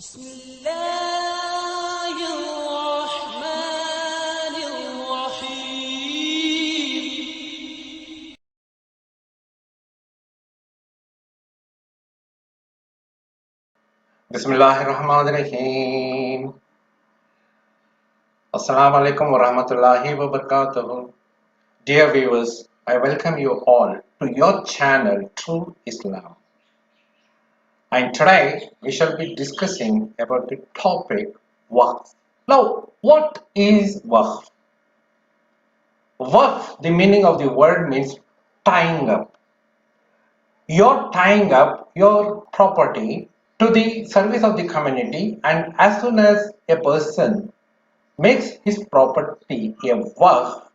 بسم الله الرحمن الرحيم. Bismillahirrahmanirrahim. Assalamu alaikum wa rahmatullahi wa barakatuh. Dear viewers, I welcome you all to your channel True Islam. And today we shall be discussing about the topic Wakf. Now, what is Wakf? Wakf, the meaning of the word means tying up. You're tying up your property to the service of the community, and as soon as a person makes his property a work,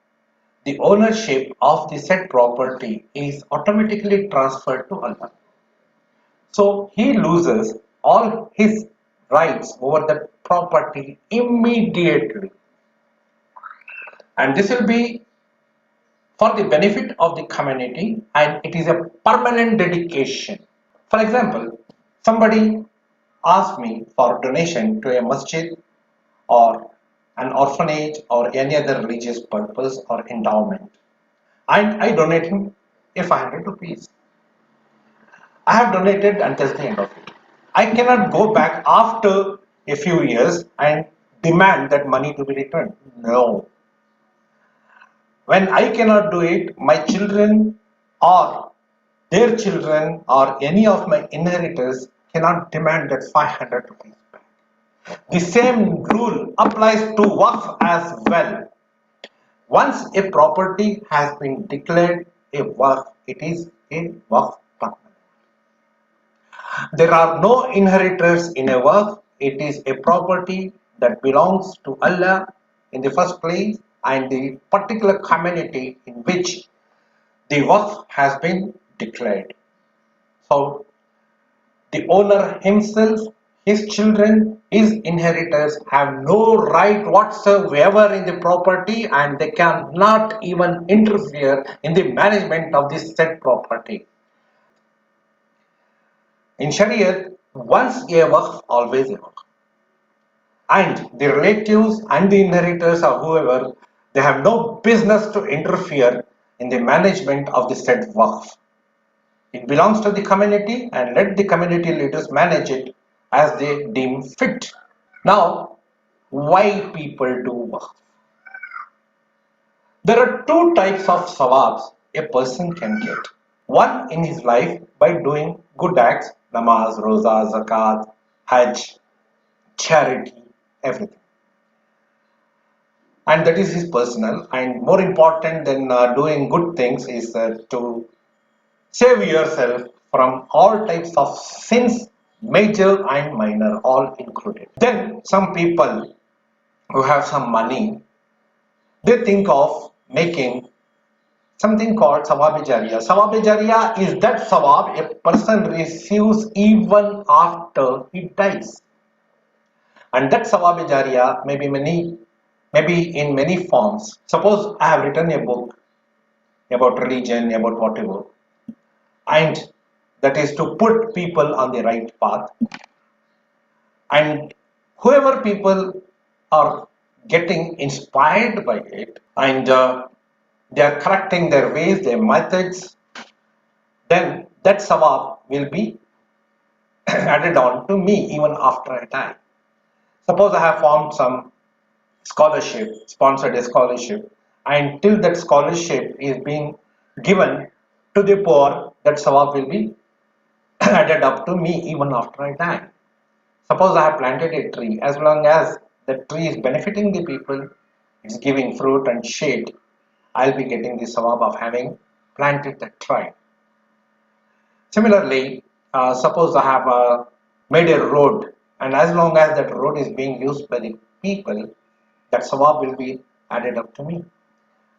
the ownership of the said property is automatically transferred to Allah. So he loses all his rights over the property immediately. And this will be for the benefit of the community, and it is a permanent dedication. For example, somebody asked me for donation to a masjid or an orphanage or any other religious purpose or endowment, and I donate him a 500 rupees. I have donated and that's the end of it. I cannot go back after a few years and demand that money to be returned. No. When I cannot do it, my children or their children or any of my inheritors cannot demand that 500 rupees back. The same rule applies to Waqf as well. Once a property has been declared a Waqf, it is a Waqf property. There are no inheritors in a Waqf. It is a property that belongs to Allah in the first place and the particular community in which the Waqf has been declared. So the owner himself, his children, his inheritors have no right whatsoever in the property, and they cannot even interfere in the management of this said property. In Sharia, once a Waqf, always a Waqf. And the relatives and the inheritors or whoever, they have no business to interfere in the management of the said Waqf. It belongs to the community, and let the community leaders manage it as they deem fit. Now, why people do Waqf? There are two types of sawabs a person can get. One in his life by doing good acts, namaz, roza, zakat, hajj, charity, everything. And that is his personal. And more important than doing good things is to save yourself from all types of sins, major and minor, all included. Then some people who have some money, they think of making something called Sawab-e-Jariya. Sawab-e-Jariya is that Sawab a person receives even after he dies. And that Sawab-e-Jariya maybe in many forms. Suppose I have written a book about religion, about whatever, and that is to put people on the right path, and whoever people are getting inspired by it, and they are correcting their ways, their methods, then that sawab will be added on to me even after I die. Suppose I have formed some scholarship, sponsored a scholarship, and till that scholarship is being given to the poor, that sawab will be added up to me even after I die. Suppose I have planted a tree, as long as the tree is benefiting the people, it's giving fruit and shade, I'll be getting the sawab of having planted that tree. Similarly, suppose I have made a road, and as long as that road is being used by the people, that sawab will be added up to me.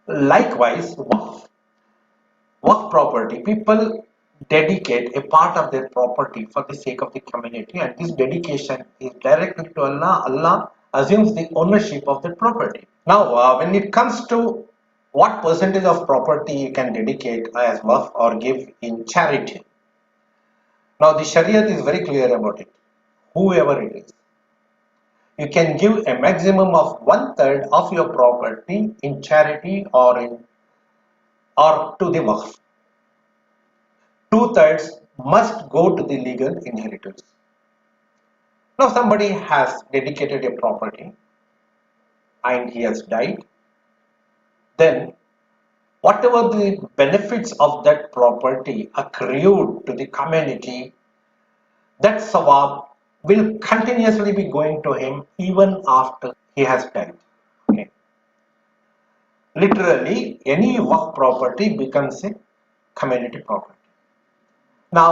Likewise, Waqf property, people dedicate a part of their property for the sake of the community, and this dedication is directly to Allah. Allah assumes the ownership of the property. Now, when it comes to what percentage of property you can dedicate as Waqf or give in charity, now the Shariat is very clear about it. whoever it is. You can give a maximum of 1/3 of your property in charity or to the Wakf. 2/3 must go to the legal inheritors. Now somebody has dedicated a property and he has died, then whatever the benefits of that property accrued to the community, that sawab will continuously be going to him even after he has died. Okay. Literally, any work property becomes a community property. Now,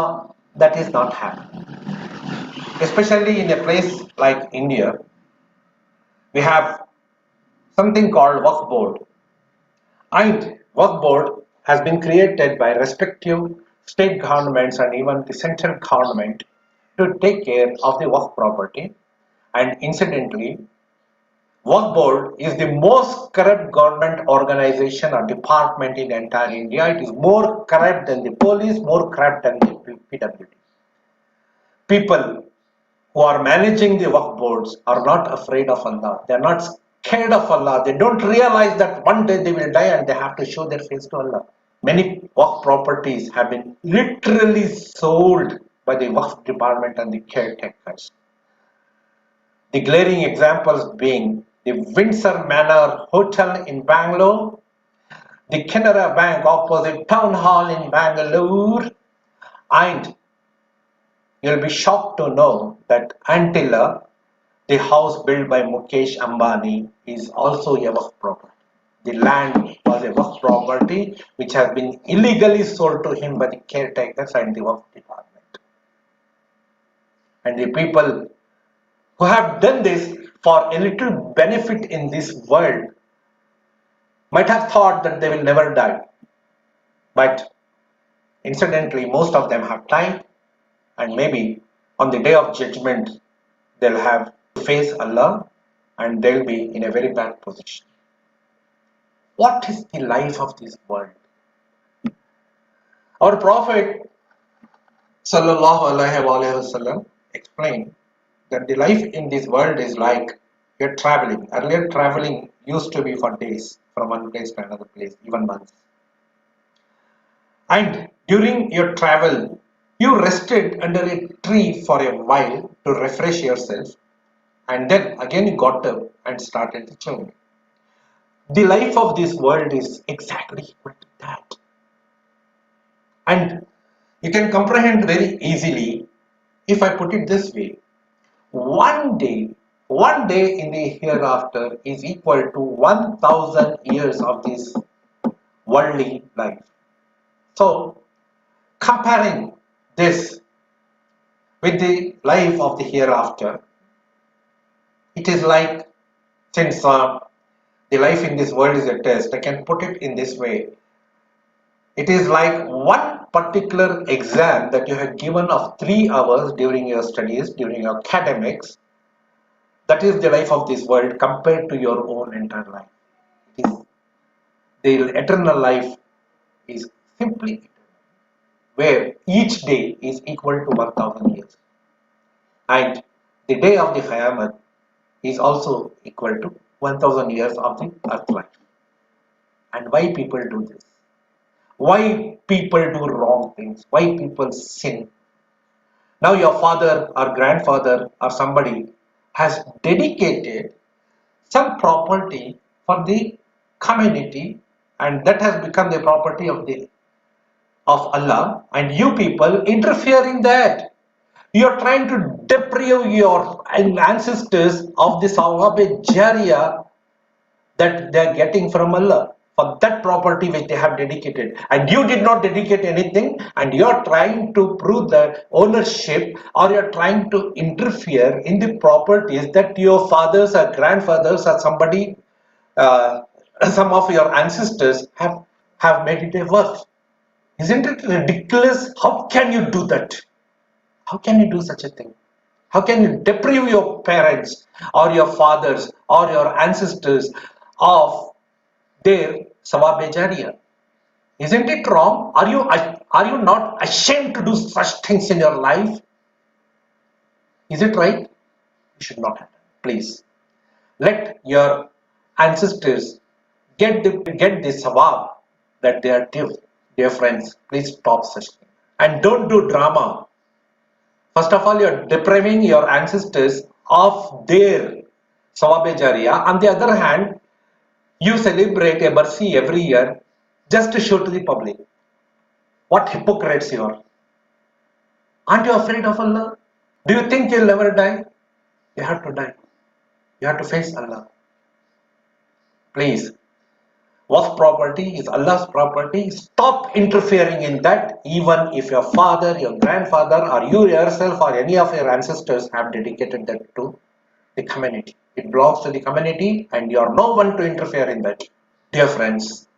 that is not happening. Especially in a place like India, we have something called Wakf Board. And Wakf Board has been created by respective state governments and even the central government to take care of the Wakf property. And incidentally, Wakf Board is the most corrupt government organization or department in entire India. It is more corrupt than the police, more corrupt than the PWD. People who are managing the Wakf boards are not afraid of Allah. They are not scared of Allah. They don't realize that one day they will die and they have to show their face to Allah. Many Wakf properties have been literally sold by the Wakf department and the caretakers. The glaring examples being the Windsor Manor Hotel in Bangalore, the Canara Bank opposite Town Hall in Bangalore, and you'll be shocked to know that Antilla, the house built by Mukesh Ambani, is also a Wakf property. The land was a Wakf property which has been illegally sold to him by the caretakers and the Wakf department. And the people who have done this for a little benefit in this world might have thought that they will never die. But incidentally, most of them have died, and maybe on the day of judgment, they'll have to face Allah and they'll be in a very bad position. What is the life of this world? Our Prophet Sallallahu Alaihi Wasallam explained that the life in this world is like you're traveling. Earlier, traveling used to be for days from one place to another place, even months. And during your travel, you rested under a tree for a while to refresh yourself, and then again you got up and started the journey. The life of this world is exactly equal to that. And you can comprehend very easily if I put it this way. One day in the hereafter is equal to 1,000 years of this worldly life. So, comparing this with the life of the hereafter, it is like, since the life in this world is a test, I can put it in this way. It is like one particular exam that you have given of 3 hours during your studies, during your academics. That is the life of this world compared to your own entire life. The eternal life is simply eternal, where each day is equal to 1,000 years. And the day of the Qiyamah is also equal to 1,000 years of the earth life. And why people do this? Why people do wrong things? Why people sin? Now your father or grandfather or somebody has dedicated some property for the community, and that has become the property of Allah, and you people interfere in that. You are trying to deprive your ancestors of the Fiqah-E-Jaffaria that they are getting from Allah for that property which they have dedicated, and you did not dedicate anything, and you are trying to prove the ownership, or you are trying to interfere in the properties that your fathers or grandfathers or somebody, some of your ancestors have made it a worth. Isn't it ridiculous? How can you do that? How can you do such a thing? How can you deprive your parents or your fathers or your ancestors of their sawab-e-jariyah? Isn't it wrong? Are you not ashamed to do such things in your life? Is it right? You should not have done. Please let your ancestors get the sawab that they are due. Dear friends, please stop such things. And don't do drama. First of all, you're depriving your ancestors of their sawab jariya. On the other hand, you celebrate a Barsi every year just to show to the public. What hypocrites you are. Aren't you afraid of Allah? Do you think you'll never die? You have to die. You have to face Allah. Please. Waqf property is Allah's property. Stop interfering in that, even if your father, your grandfather, or you yourself, or any of your ancestors have dedicated that to the community. It belongs to the community, and you are no one to interfere in that. Dear friends,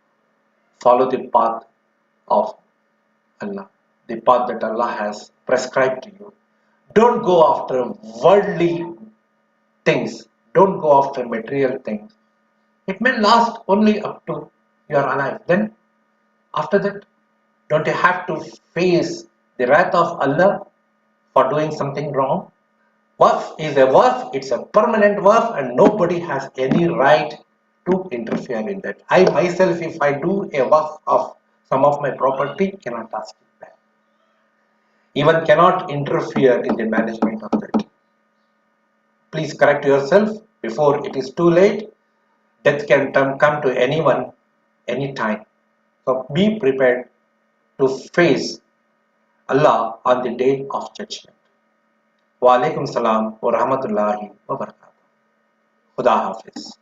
follow the path of Allah, the path that Allah has prescribed to you. Don't go after worldly things. Don't go after material things. It may last only up to you are alive. Then, after that, don't you have to face the wrath of Allah for doing something wrong? Waqf is a waqf, it's a permanent waqf, and nobody has any right to interfere in that. I myself, if I do a waqf of some of my property, cannot ask it back. Even cannot interfere in the management of that. Please correct yourself before it is too late. Death can come to anyone, anytime. So be prepared to face Allah on the day of judgment. Wa alaikum salam wa rahmatullahi wa barakatuh. Khuda Hafiz.